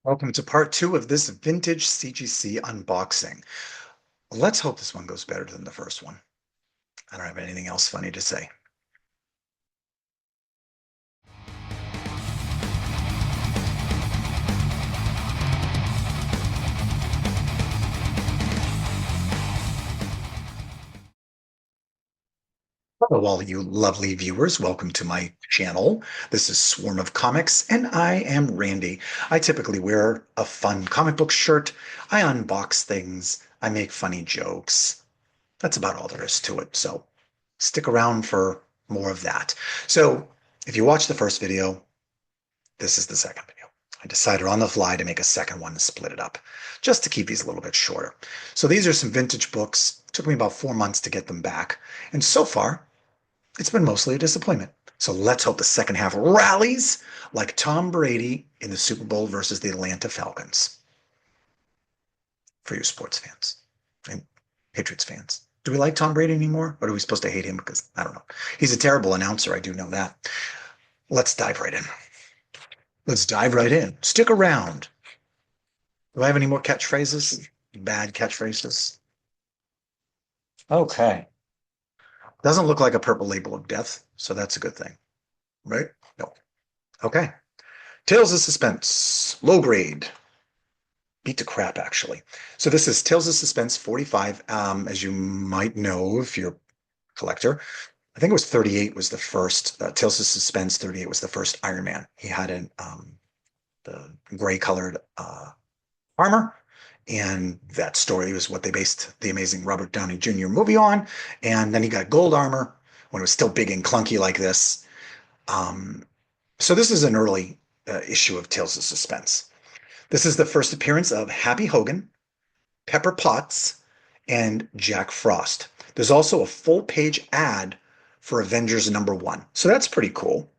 Welcome to part two of this vintage CGC unboxing. Let's hope this one goes better than the first one. I don't have anything else funny to say. Hello, all you lovely viewers. Welcome to my channel. This is Swarm of Comics, and I am Randy. I typically wear a fun comic book shirt. I unbox things. I make funny jokes. That's about all there is to it. So stick around for more of that. So if you watched the first video, this is the second video. I decided on the fly to make a second one and split it up, just to keep these a little bit shorter. So these are some vintage books. It took me about 4 months to get them back. And so far, it's been mostly a disappointment. So let's hope the second half rallies like Tom Brady in the Super Bowl versus the Atlanta Falcons. For you sports fans and Patriots fans. Do we like Tom Brady anymore? Or are we supposed to hate him? Because I don't know. He's a terrible announcer. I do know that. Let's dive right in. Let's dive right in. Stick around. Do I have any more catchphrases? Bad catchphrases? Okay. Doesn't look like a purple label of death, so that's a good thing. Right? No. Okay. Tales of Suspense. Low grade. Beat to crap, actually. So this is Tales of Suspense 45. As you might know, if you're a collector, I think it was 38 was the first. Tales of Suspense 38 was the first Iron Man. He had the gray colored armor. And that story was what they based the amazing Robert Downey Jr. movie on. And then he got gold armor when it was still big and clunky like this. Um, so this is an early issue of Tales of Suspense. This is the first appearance of Happy Hogan, Pepper Potts, and Jack Frost. There's also a full-page ad for Avengers #1. So that's pretty cool.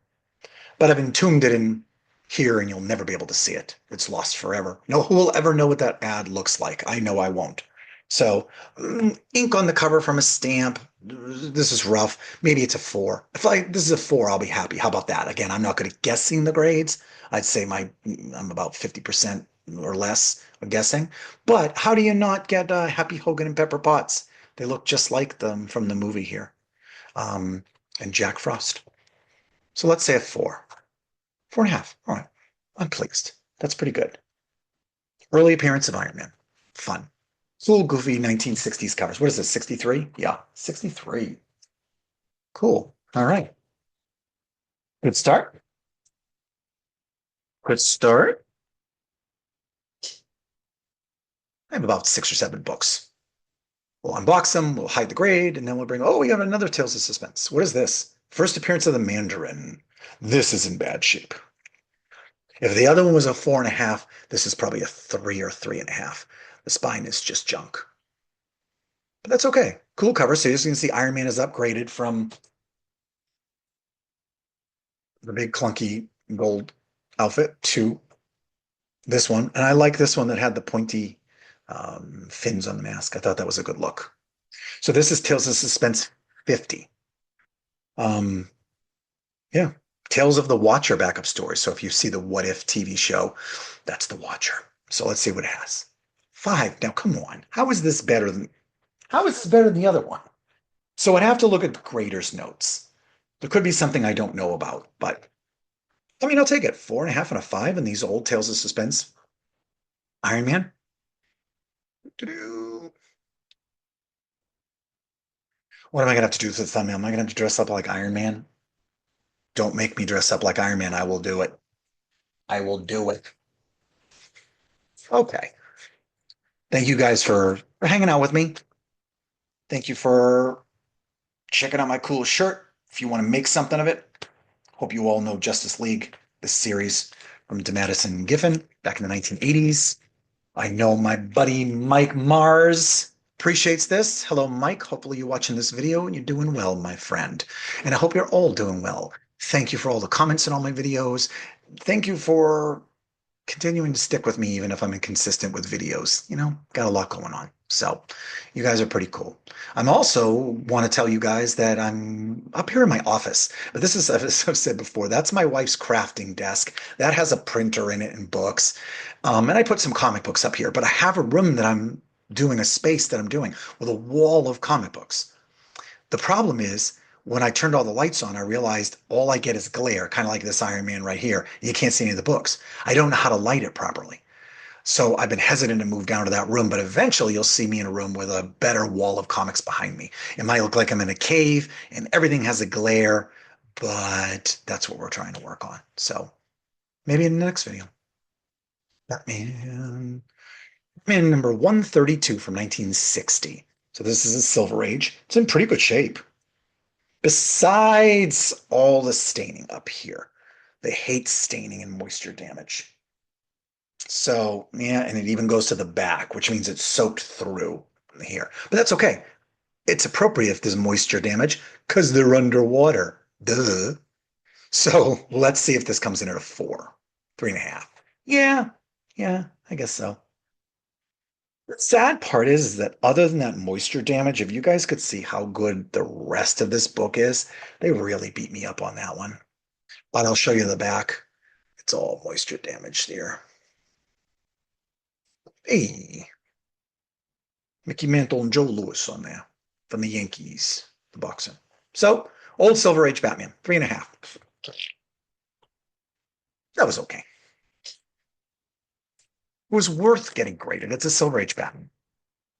But I've entombed it in here and you'll never be able to see it. It's lost forever. No, who will ever know what that ad looks like? I know I won't. So ink on the cover from a stamp. This is rough. Maybe it's a 4. If this is a 4, I'll be happy. How about that? Again, I'm not good at guessing the grades. I'd say I'm about 50% or less guessing. But how do you not get Happy Hogan and Pepper Potts? They look just like them from the movie here. Um, and Jack Frost. So let's say a 4. 4.5. All right. I'm pleased. That's pretty good. Early appearance of Iron Man. Fun. Cool, goofy 1960s covers. What is this, 63? Yeah, 63. Cool. All right. Good start. Good start. I have about 6 or 7 books. We'll unbox them, we'll hide the grade, and then we'll bring, oh, we have another Tales of Suspense. What is this? First appearance of the Mandarin. This is in bad shape. If the other one was a 4.5, this is probably a 3 or 3.5. The spine is just junk. But that's okay. Cool cover. So as you can see, Iron Man is upgraded from the big clunky gold outfit to this one. And I like this one that had the pointy fins on the mask. I thought that was a good look. So this is Tales of Suspense 50. Um, yeah. Tales of the Watcher backup story. So if you see the What If TV show, that's the Watcher. So let's see what it has. 5. Now come on. How is this better than the other one? So I'd have to look at grader's notes. There could be something I don't know about, but I mean, I'll take it. 4.5 and a 5 in these old Tales of Suspense. Iron Man. Doo-doo. What am I gonna have to do to the thumbnail? Am I gonna have to dress up like Iron Man? Don't make me dress up like Iron Man. I will do it. I will do it. Okay. Thank you guys for hanging out with me. Thank you for checking out my cool shirt. If you want to make something of it, hope you all know Justice League, this series from DeMatteis and Giffen back in the 1980s. I know my buddy Mike Mars appreciates this. Hello, Mike. Hopefully you're watching this video and you're doing well, my friend. And I hope you're all doing well. Thank you for all the comments in all my videos. Thank you for continuing to stick with me even if I'm inconsistent with videos. You know, got a lot going on. So you guys are pretty cool. I'm also want to tell you guys that I'm up here in my office. But this is, as I've said before, that's my wife's crafting desk. That has a printer in it and books. And I put some comic books up here, but I have a room that I'm doing, a space that I'm doing with a wall of comic books. The problem is when I turned all the lights on, I realized all I get is glare, kind of like this Iron Man right here. You can't see any of the books. I don't know how to light it properly. So I've been hesitant to move down to that room, but eventually you'll see me in a room with a better wall of comics behind me. It might look like I'm in a cave and everything has a glare, but that's what we're trying to work on. So maybe in the next video. Batman, Batman number 132 from 1960. So this is a Silver Age. It's in pretty good shape. Besides all the staining up here. They hate staining and moisture damage. So, yeah, and it even goes to the back, which means it's soaked through here. But that's okay. It's appropriate if there's moisture damage because they're underwater. Duh. So let's see if this comes in at a 4, 3.5. Yeah, yeah, I guess so. The sad part is that other than that moisture damage, if you guys could see how good the rest of this book is, they really beat me up on that one. But I'll show you the back. It's all moisture damage there. Hey, Mickey Mantle and Joe Louis on there from the Yankees, the boxing. So, old Silver Age Batman, 3.5. That was okay. It was worth getting graded. It's a Silver Age Batman.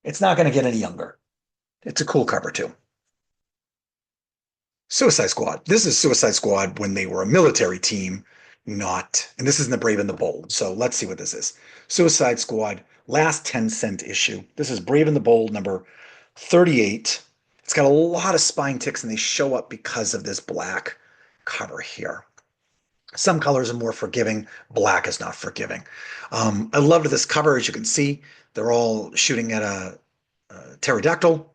It's not going to get any younger. It's a cool cover, too. Suicide Squad. This is Suicide Squad when they were a military team, not, and this isn't the Brave and the Bold. So let's see what this is. Suicide Squad, last 10-cent issue. This is Brave and the Bold number 38. It's got a lot of spine ticks and they show up because of this black cover here. Some colors are more forgiving. Black is not forgiving. I loved this cover. As you can see, they're all shooting at a pterodactyl.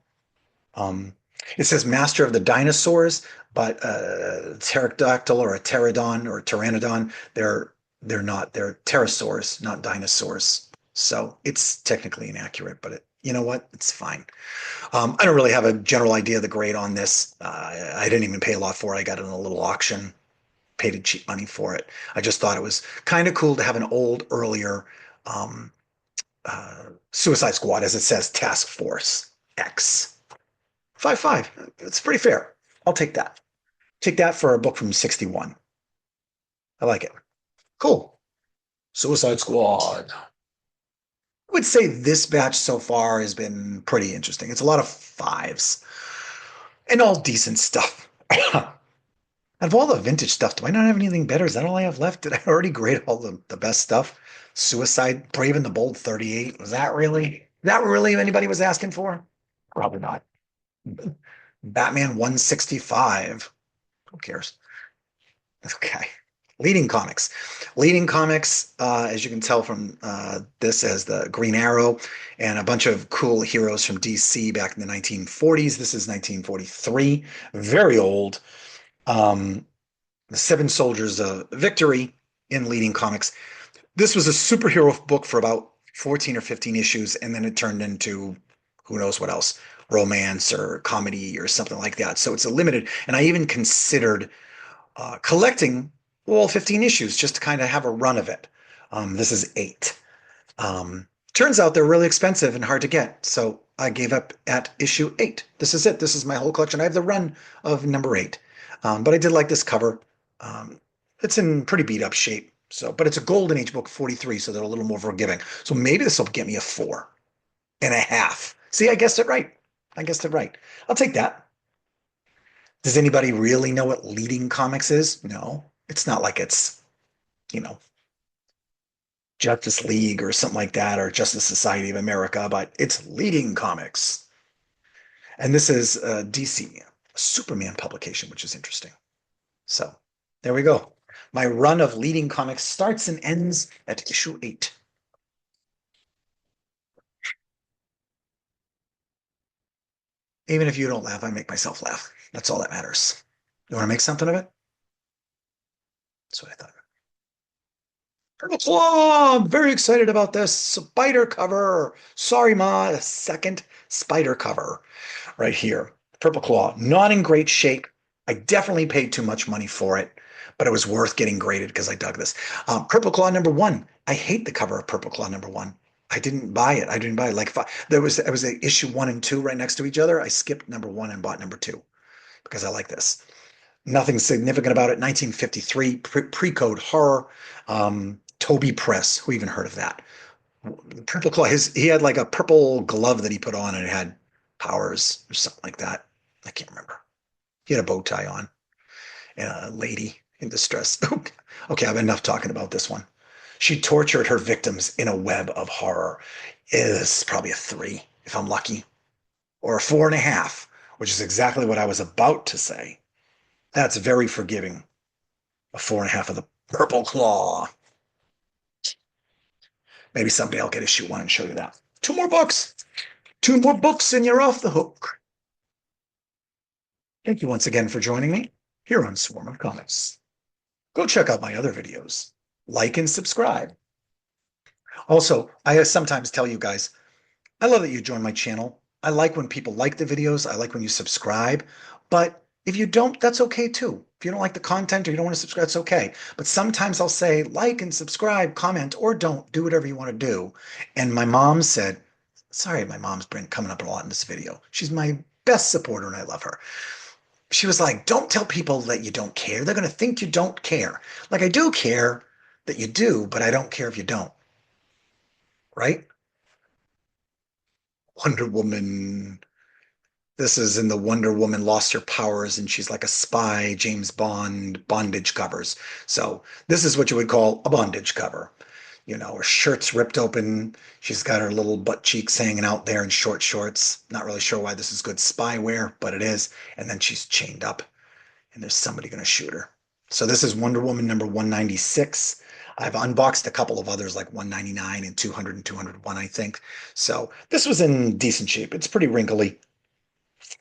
Um, it says Master of the Dinosaurs, but a pterodactyl or a pterodon or a pteranodon, they're not. They're pterosaurs, not dinosaurs. So it's technically inaccurate, but you know what? It's fine. I don't really have a general idea of the grade on this. I didn't even pay a lot for it. I got it in a little auction, paid cheap money for it. I just thought it was kind of cool to have an old, earlier um, Suicide Squad, as it says, Task Force X. 5.5. It's pretty fair. I'll take that. Take that for a book from 61. I like it. Cool. Suicide Squad. I would say this batch so far has been pretty interesting. It's a lot of fives and all decent stuff. Out of all the vintage stuff, do I not have anything better? Is that all I have left? Did I already grade all the best stuff? Suicide, Brave and the Bold 38. Was that really anybody was asking for? Probably not. Batman 165. Who cares? Okay. Leading comics. Leading comics, as you can tell from this, as the Green Arrow and a bunch of cool heroes from DC back in the 1940s. This is 1943. Very old. The Seven Soldiers of Victory in leading comics. This was a superhero book for about 14 or 15 issues, and then it turned into who knows what else, romance or comedy or something like that. So it's a limited, and I even considered collecting all 15 issues just to kind of have a run of it. This is 8. Turns out they're really expensive and hard to get, so I gave up at issue 8. This is it. This is my whole collection. I have the run of number 8. But I did like this cover. It's in pretty beat up shape. So, but it's a Golden Age book 43, so they're a little more forgiving. So maybe this will get me a 4.5. See, I guessed it right. I guessed it right. I'll take that. Does anybody really know what leading comics is? No. It's not like it's, you know, Justice League or something like that, or Justice Society of America, but it's leading comics. And this is DC, a Superman publication, which is interesting. So there we go. My run of leading comics starts and ends at issue 8. Even if you don't laugh, I make myself laugh. That's all that matters. You want to make something of it? That's what I thought. Purple Claw! I'm very excited about this spider cover. Sorry, Ma, a second spider cover right here. Purple Claw, not in great shape. I definitely paid too much money for it, but it was worth getting graded because I dug this. Purple Claw number one. I hate the cover of Purple Claw number one. I didn't buy it. I didn't buy it. Like it was a issue one and two right next to each other. I skipped number one and bought number two because I like this. Nothing significant about it. 1953 pre-code horror. Toby Press. Who even heard of that? Purple Claw. He had like a purple glove that he put on and it had powers or something like that. I can't remember. He had a bow tie on and a lady in distress. Okay, I've enough talking about this one. She tortured her victims in a web of horror. Is probably a three if I'm lucky, or a four and a half, which is exactly what I was about to say. That's very forgiving. A four and a half of the Purple Claw. Maybe someday I'll get issue one and show you that. Two more books. Two more books and you're off the hook. Thank you once again for joining me here on Swarm of Comics. Go check out my other videos. Like and subscribe. Also, I sometimes tell you guys, I love that you join my channel. I like when people like the videos. I like when you subscribe. But if you don't, that's okay too. If you don't like the content or you don't want to subscribe, that's okay. But sometimes I'll say like and subscribe, comment, or don't. Do whatever you want to do. And my mom said, sorry, my mom's been coming up a lot in this video. She's my best supporter and I love her. She was like, don't tell people that you don't care. They're going to think you don't care. Like I do care that you do, but I don't care if you don't. Right? Wonder Woman. This is in the Wonder Woman lost her powers and she's like a spy, James Bond, bondage covers. So this is what you would call a bondage cover. You know, her shirt's ripped open. She's got her little butt cheeks hanging out there in short shorts. Not really sure why this is good spyware, but it is. And then she's chained up and there's somebody going to shoot her. So this is Wonder Woman number 196. I've unboxed a couple of others like 199 and 200 and 201, I think. So this was in decent shape. It's pretty wrinkly.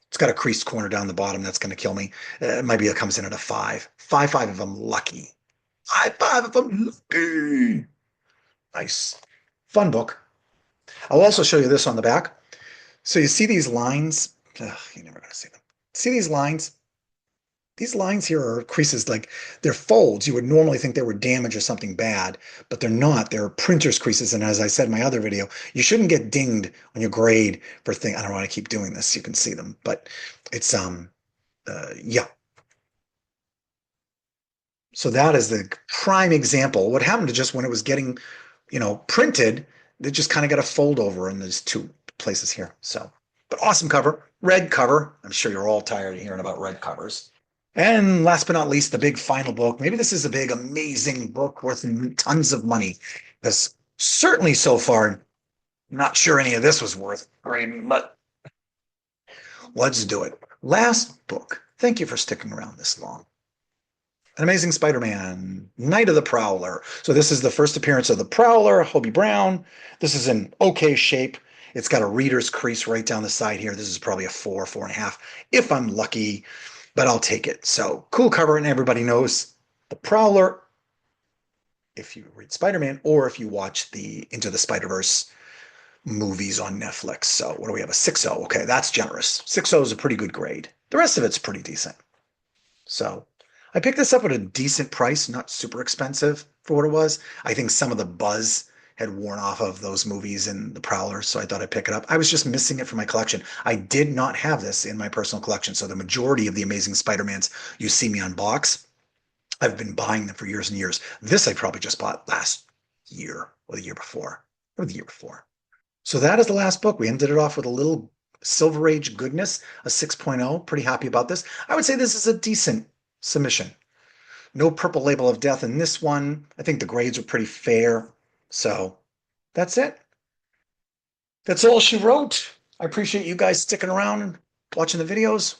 It's got a creased corner down the bottom. That's going to kill me. Maybe it comes in at a five. Five if I'm lucky. Five if I'm lucky. Nice. Fun book. I'll also show you this on the back. So you see these lines. Ugh, you're never going to see them. See these lines? These lines here are creases, like they're folds. You would normally think they were damage or something bad, but they're not. They're printer's creases. And as I said in my other video, you shouldn't get dinged on your grade for things. I don't want to keep doing this. You can see them, but it's, yeah. So that is the prime example. What happened to just when it was getting, printed, they just kind of got a fold over in these two places here. So, but awesome cover, red cover. I'm sure you're all tired of hearing about red covers. And last but not least, the big final book. Maybe this is a big, amazing book worth tons of money. Because certainly so far, I'm not sure any of this was worth grading, but let's do it. Last book. Thank you for sticking around this long. An Amazing Spider-Man, Night of the Prowler. So this is the first appearance of the Prowler, Hobie Brown. This is in okay shape. It's got a reader's crease right down the side here. This is probably a four and a half, if I'm lucky, but I'll take it. So cool cover, and everybody knows the Prowler if you read Spider-Man or if you watch the Into the Spider-Verse movies on Netflix. So what do we have? A 6.0. Okay, that's generous. 6.0 is a pretty good grade. The rest of it's pretty decent. So I picked this up at a decent price, not super expensive for what it was. I think some of the buzz had worn off of those movies and the Prowler, so I thought I'd pick it up. I was just missing it from my collection. I did not have this in my personal collection, so the majority of the Amazing Spider-Mans you see me unbox, I've been buying them for years and years. This I probably just bought last year or the year before, or the year before. So that is the last book. We ended it off with a little Silver Age goodness, a 6.0. Pretty happy about this. I would say this is a decent submission. No purple label of death in this one. I think the grades are pretty fair. So that's it. That's all she wrote. I appreciate you guys sticking around and watching the videos.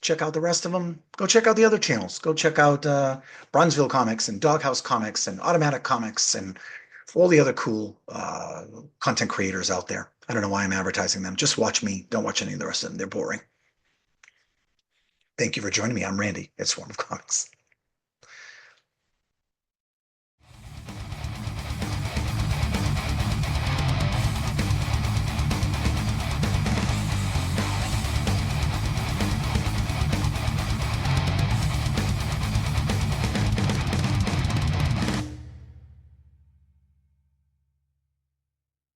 Check out the rest of them. Go check out the other channels. Go check out Bronzeville Comics and Doghouse Comics and Automatic Comics and all the other cool content creators out there. I don't know why I'm advertising them. Just watch me. Don't watch any of the rest of them. They're boring. Thank you for joining me. I'm Randy at Swarm of Comics.